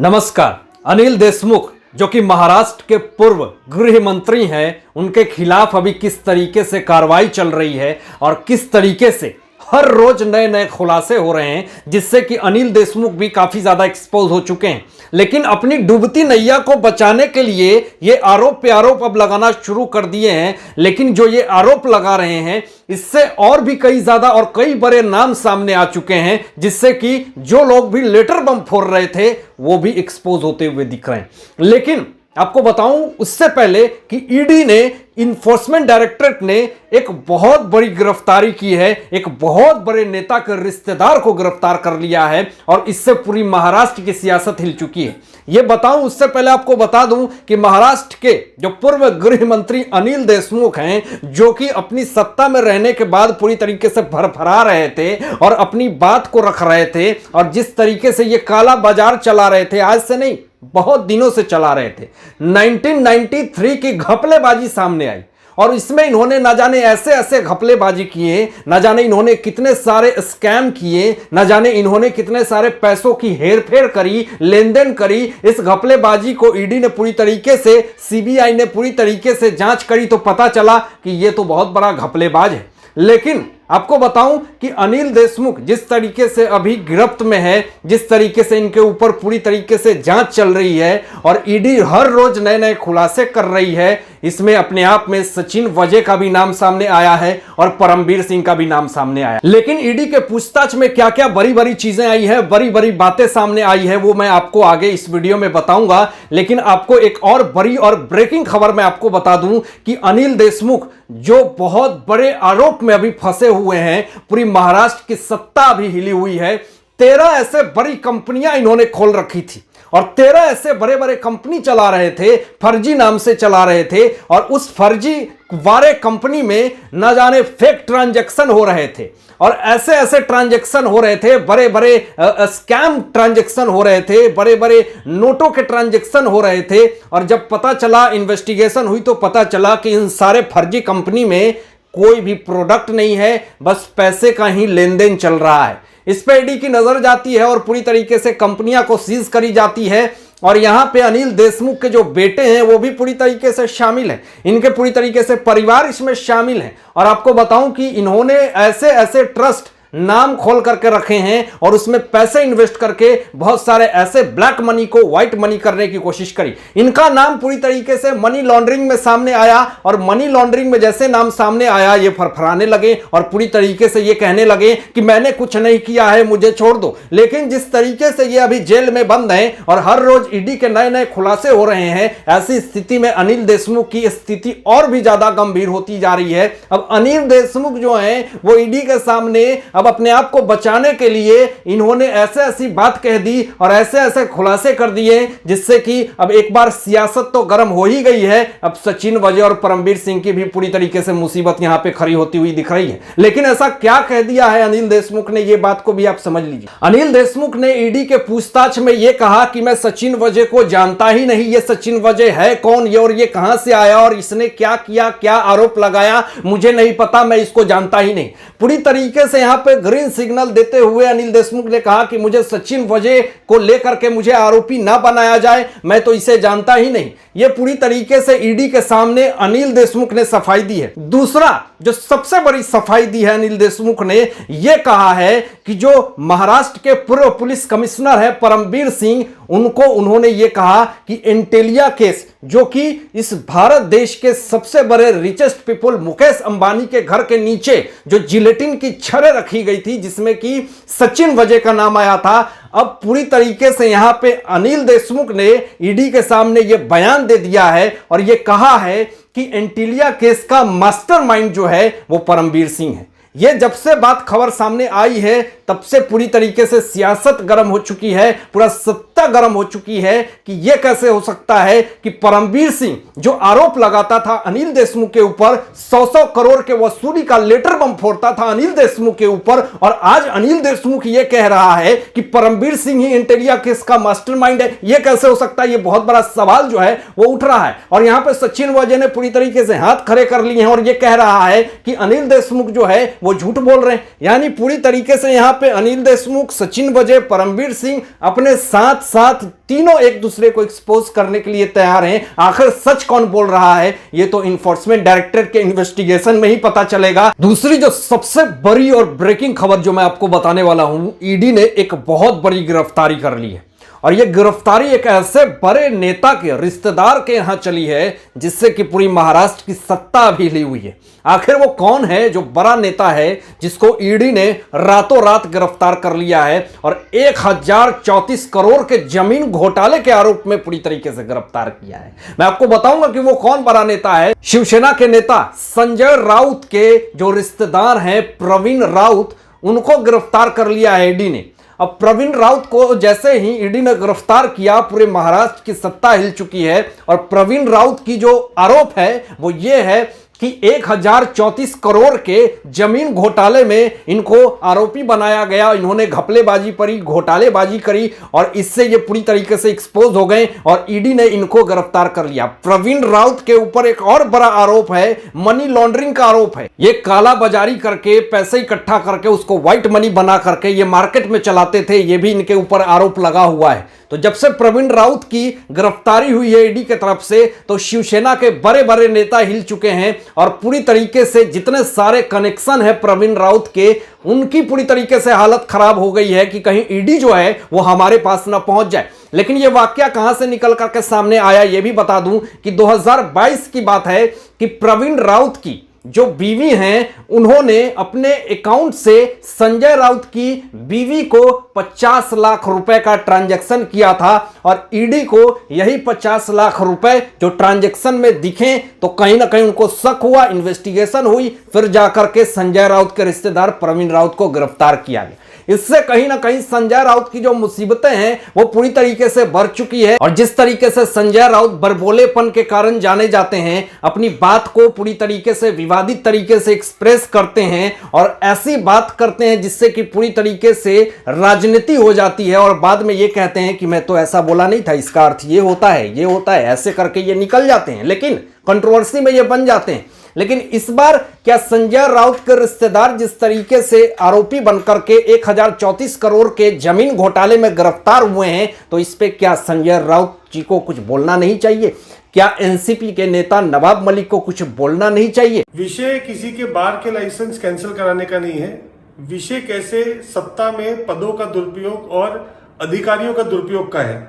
नमस्कार। अनिल देशमुख जो कि महाराष्ट्र के पूर्व गृह मंत्री हैं, उनके खिलाफ अभी किस तरीके से कार्रवाई चल रही है और किस तरीके से हर रोज नए नए खुलासे हो रहे हैं, जिससे कि अनिल देशमुख भी काफी ज्यादा एक्सपोज हो चुके हैं। लेकिन अपनी डूबती नैया को बचाने के लिए ये आरोप पे आरोप अब लगाना शुरू कर दिए हैं। लेकिन जो ये आरोप लगा रहे हैं, इससे और भी कई ज्यादा और कई बड़े नाम सामने आ चुके हैं, जिससे कि जो लोग भी लेटर बम फोड़ रहे थे वो भी एक्सपोज होते हुए दिख रहे हैं। लेकिन आपको बताऊं उससे पहले कि ईडी ने, इन्फोर्समेंट डायरेक्टरेट ने एक बहुत बड़ी गिरफ्तारी की है। एक बहुत बड़े नेता के रिश्तेदार को गिरफ्तार कर लिया है और इससे पूरी महाराष्ट्र की सियासत हिल चुकी है। यह बताऊं उससे पहले आपको बता दूं कि महाराष्ट्र के जो पूर्व गृह मंत्री अनिल देशमुख हैं, जो कि अपनी सत्ता में रहने के बाद पूरी तरीके से भरभरा रहे थे और अपनी बात को रख रहे थे, और जिस तरीके से ये काला बाजार चला रहे थे, आज से नहीं बहुत दिनों से चला रहे थे। 1993 की घपलेबाजी सामने आई और इसमें इन्होंने न जाने ऐसे ऐसे घपलेबाजी किए, न जाने इन्होंने कितने सारे स्कैम किए, न जाने इन्होंने कितने सारे पैसों की हेरफेर करी, लेन देन करी। इस घपलेबाजी को ईडी ने पूरी तरीके से, सीबीआई ने पूरी तरीके से जांच करी तो पता चला कि यह तो बहुत बड़ा घपलेबाज है। लेकिन आपको बताऊं कि अनिल देशमुख जिस तरीके से अभी गिरफ्त में है, जिस तरीके से इनके ऊपर पूरी तरीके से जांच चल रही है और ईडी हर रोज नए नए खुलासे कर रही है, इसमें अपने आप में सचिन वजे का भी नाम सामने आया है और परमबीर सिंह का भी नाम सामने आया। लेकिन ईडी के पूछताछ में क्या क्या बड़ी बड़ी चीजें आई है, बड़ी बड़ी बातें सामने आई है, वो मैं आपको आगे इस वीडियो में बताऊंगा। लेकिन आपको एक और बड़ी और ब्रेकिंग खबर मैं आपको बता दूं कि अनिल देशमुख जो बहुत बड़े आरोप में अभी फंसे हुए हैं, पूरी महाराष्ट्र की सत्ता अभी हिली हुई है। 13 ऐसे बड़ी कंपनियां इन्होंने खोल रखी थी और 13 ऐसे बड़े बड़े कंपनी चला रहे थे, फर्जी नाम से चला रहे थे, और उस फर्जी वाले कंपनी में न जाने फेक ट्रांजैक्शन हो रहे थे और ऐसे ऐसे ट्रांजैक्शन हो रहे थे, बड़े बड़े स्कैम ट्रांजैक्शन हो रहे थे, बड़े बड़े नोटों के ट्रांजैक्शन हो रहे थे। और जब पता चला, इन्वेस्टिगेशन हुई तो पता चला कि इन सारे फर्जी कंपनी में कोई भी प्रोडक्ट नहीं है, बस पैसे का ही लेन देन चल रहा है। इस पे ईडी की नजर जाती है और पूरी तरीके से कंपनियां को सीज करी जाती है। और यहां पे अनिल देशमुख के जो बेटे हैं वो भी पूरी तरीके से शामिल हैं, इनके पूरी तरीके से परिवार इसमें शामिल है। और आपको बताऊं कि इन्होंने ऐसे ऐसे ट्रस्ट नाम खोल करके रखे हैं और उसमें पैसे इन्वेस्ट करके बहुत सारे ऐसे ब्लैक मनी को व्हाइट मनी करने की कोशिश करी। इनका नाम पूरी तरीके से मनी लॉन्ड्रिंग में सामने आया और मनी लॉन्ड्रिंग में जैसे नाम सामने आया, ये फरफराने लगे और पूरी तरीके से ये कहने लगे कि मैंने कुछ नहीं किया है, मुझे छोड़ दो। लेकिन जिस तरीके से ये अभी जेल में बंद हैं और हर रोज ईडी के नए नए खुलासे हो रहे हैं, ऐसी स्थिति में अनिल देशमुख की स्थिति और भी ज्यादा गंभीर होती जा रही है। अब अनिल देशमुख जो है वो ईडी के सामने अपने आप को बचाने के लिए इन्होंने ऐसे ऐसी बात कह दी और ऐसे ऐसे खुलासे कर दिए, जिससे कि अब एक बार सियासत तो गर्म हो ही गई है। अब सचिन वजे और परमबीर सिंह की भी पूरी तरीके से मुसीबत यहां पे खड़ी होती हुई दिख रही है। लेकिन ऐसा क्या कह दिया है अनिल देशमुख ने, ये बात को भी आप समझ लीजिए। अनिल देशमुख ने ईडी के पूछताछ में यह कहा कि मैं सचिन वजे को जानता ही नहीं, ये सचिन वजे है कौन, ये और ये कहां से आया और इसने क्या किया, क्या आरोप लगाया, मुझे नहीं पता, मैं इसको जानता ही नहीं। पूरी तरीके से यहां पे ग्रीन सिग्नल देते हुए अनिल देशमुख ने कहा कि मुझे सचिन वजे को लेकर के मुझे आरोपी ना बनाया जाए, मैं तो इसे जानता ही नहीं। यह पूरी तरीके से ईडी के सामने अनिल देशमुख ने सफाई दी है। दूसरा जो सबसे बड़ी सफाई दी है अनिल देशमुख ने, यह कहा है कि जो महाराष्ट्र के पूर्व पुलिस कमिश्नर है परमबीर सिंह, उनको उन्होंने यह कहा कि एंटेलिया केस, जो कि इस भारत देश के सबसे बड़े रिचेस्ट पीपल मुकेश अंबानी के घर के नीचे जो जिलेटिन की छड़ें रखी गई थी, जिसमें कि सचिन वजे का नाम आया था, अब पूरी तरीके से यहां पे अनिल देशमुख ने ईडी के सामने यह बयान दे दिया है और यह कहा है कि एंटीलिया केस का मास्टरमाइंड जो है वो परमबीर सिंह है। यह जब से बात खबर सामने आई है तब से पूरी तरीके से सियासत गर्म हो चुकी है, पूरा सत्ता गर्म हो चुकी है कि यह कैसे हो सकता है कि परमबीर सिंह जो आरोप लगाता था अनिल देशमुख के ऊपर, 100 करोड़ के वसूली का लेटर बम फोड़ता था अनिल देशमुख के ऊपर, और आज अनिल देशमुख यह कह रहा है कि परमबीर सिंह ही एंटेलिया केस का मास्टरमाइंड है। यह कैसे हो सकता है? यह बहुत बड़ा सवाल जो है वो उठ रहा है। और यहां पर सचिन वजे ने पूरी तरीके से हाथ खड़े कर लिए हैं और यह कह रहा है कि अनिल देशमुख जो है वो झूठ बोल रहे हैं। यानी पूरी तरीके से यहां पे अनिल देशमुख, सचिन वाजे, परमवीर सिंह अपने साथ साथ तीनों एक दूसरे को एक्सपोज करने के लिए तैयार हैं। आखिर सच कौन बोल रहा है ये तो इन्फोर्समेंट डायरेक्टरेट के इन्वेस्टिगेशन में ही पता चलेगा। दूसरी जो सबसे बड़ी और ब्रेकिंग खबर जो मैं आपको बताने वाला हूं, ईडी ने एक बहुत बड़ी गिरफ्तारी कर ली है और यह गिरफ्तारी एक ऐसे बड़े नेता के रिश्तेदार के यहां चली है जिससे कि पूरी महाराष्ट्र की सत्ता भी हिली हुई है। आखिर वो कौन है जो बड़ा नेता है जिसको ईडी ने रातों रात गिरफ्तार कर लिया है और 1034 करोड़ के जमीन घोटाले के आरोप में पूरी तरीके से गिरफ्तार किया है। मैं आपको बताऊंगा कि वो कौन बड़ा नेता है। शिवसेना के नेता संजय राउत के जो रिश्तेदार हैं प्रवीण राउत, उनको गिरफ्तार कर लिया है ईडी ने। अब प्रवीण राउत को जैसे ही ईडी ने गिरफ्तार किया, पूरे महाराष्ट्र की सत्ता हिल चुकी है और प्रवीण राउत की जो आरोप है वो ये है कि 1034 करोड़ के जमीन घोटाले में इनको आरोपी बनाया गया। इन्होंने घपलेबाजी करी, घोटालेबाजी करी और इससे ये पूरी तरीके से एक्सपोज हो गए और ईडी ने इनको गिरफ्तार कर लिया। प्रवीण राउत के ऊपर एक और बड़ा आरोप है, मनी लॉन्ड्रिंग का आरोप है। ये काला बाजारी करके, पैसे इकट्ठा करके उसको व्हाइट मनी बना करके ये मार्केट में चलाते थे, ये भी इनके ऊपर आरोप लगा हुआ है। तो जब से प्रवीण राउत की गिरफ्तारी हुई है ईडी की तरफ से, तो शिवसेना के बड़े बड़े नेता हिल चुके हैं और पूरी तरीके से जितने सारे कनेक्शन है प्रवीण राउत के, उनकी पूरी तरीके से हालत खराब हो गई है कि कहीं ईडी जो है वो हमारे पास ना पहुंच जाए। लेकिन ये वाकया कहां से निकल करके सामने आया ये भी बता दूं कि 2022 की बात है कि प्रवीण राउत की जो बीवी हैं उन्होंने अपने अकाउंट से संजय राउत की बीवी को 50 लाख रुपए का ट्रांजैक्शन किया था और ईडी को यही 50 लाख रुपए जो ट्रांजैक्शन में दिखे तो कहीं ना कहीं उनको शक हुआ, इन्वेस्टिगेशन हुई, फिर जाकर के संजय राउत के रिश्तेदार प्रवीण राउत को गिरफ्तार किया गया। इससे कहीं ना कहीं संजय राउत की जो मुसीबतें हैं वो पूरी तरीके से बढ़ चुकी है और जिस तरीके से संजय राउत बरबोलेपन के कारण जाने जाते हैं, अपनी बात को पूरी तरीके से विवादित तरीके से एक्सप्रेस करते हैं और ऐसी बात करते हैं जिससे कि पूरी तरीके से राजनीति हो जाती है और बाद में ये कहते हैं कि मैं तो ऐसा बोला नहीं था, इसका अर्थ ये होता है, ऐसे करके ये निकल जाते हैं, लेकिन कंट्रोवर्सी में ये बन जाते हैं। लेकिन इस बार क्या संजय राउत के रिश्तेदार जिस तरीके से आरोपी बनकर के 1034 करोड़ के जमीन घोटाले में गिरफ्तार हुए हैं, तो इस पे क्या संजय राउत जी को कुछ बोलना नहीं चाहिए? क्या एनसीपी के नेता नवाब मलिक को कुछ बोलना नहीं चाहिए? विषय किसी के बार के लाइसेंस कैंसिल कराने का नहीं है। विषय कैसे सत्ता में पदों का दुरुपयोग और अधिकारियों का दुरुपयोग का है।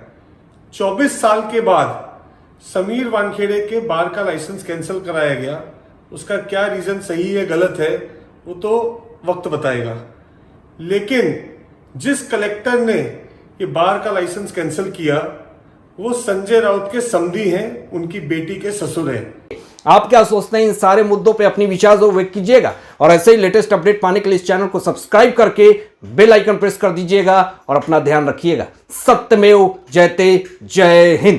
24 साल के बाद समीर वानखेड़े के बार का लाइसेंस कैंसिल कराया गया। उसका क्या रीजन सही है गलत है वो तो वक्त बताएगा, लेकिन जिस कलेक्टर ने ये बार का लाइसेंस कैंसिल किया वो संजय राउत के समधी हैं, उनकी बेटी के ससुर हैं। आप क्या सोचते हैं इन सारे मुद्दों पे अपनी विचार जो व्यक्त कीजिएगा और ऐसे ही लेटेस्ट अपडेट पाने के लिए इस चैनल को सब्सक्राइब करके बेल आइकन प्रेस कर दीजिएगा और अपना ध्यान रखिएगा। सत्यमेव जयते। जय हिंद।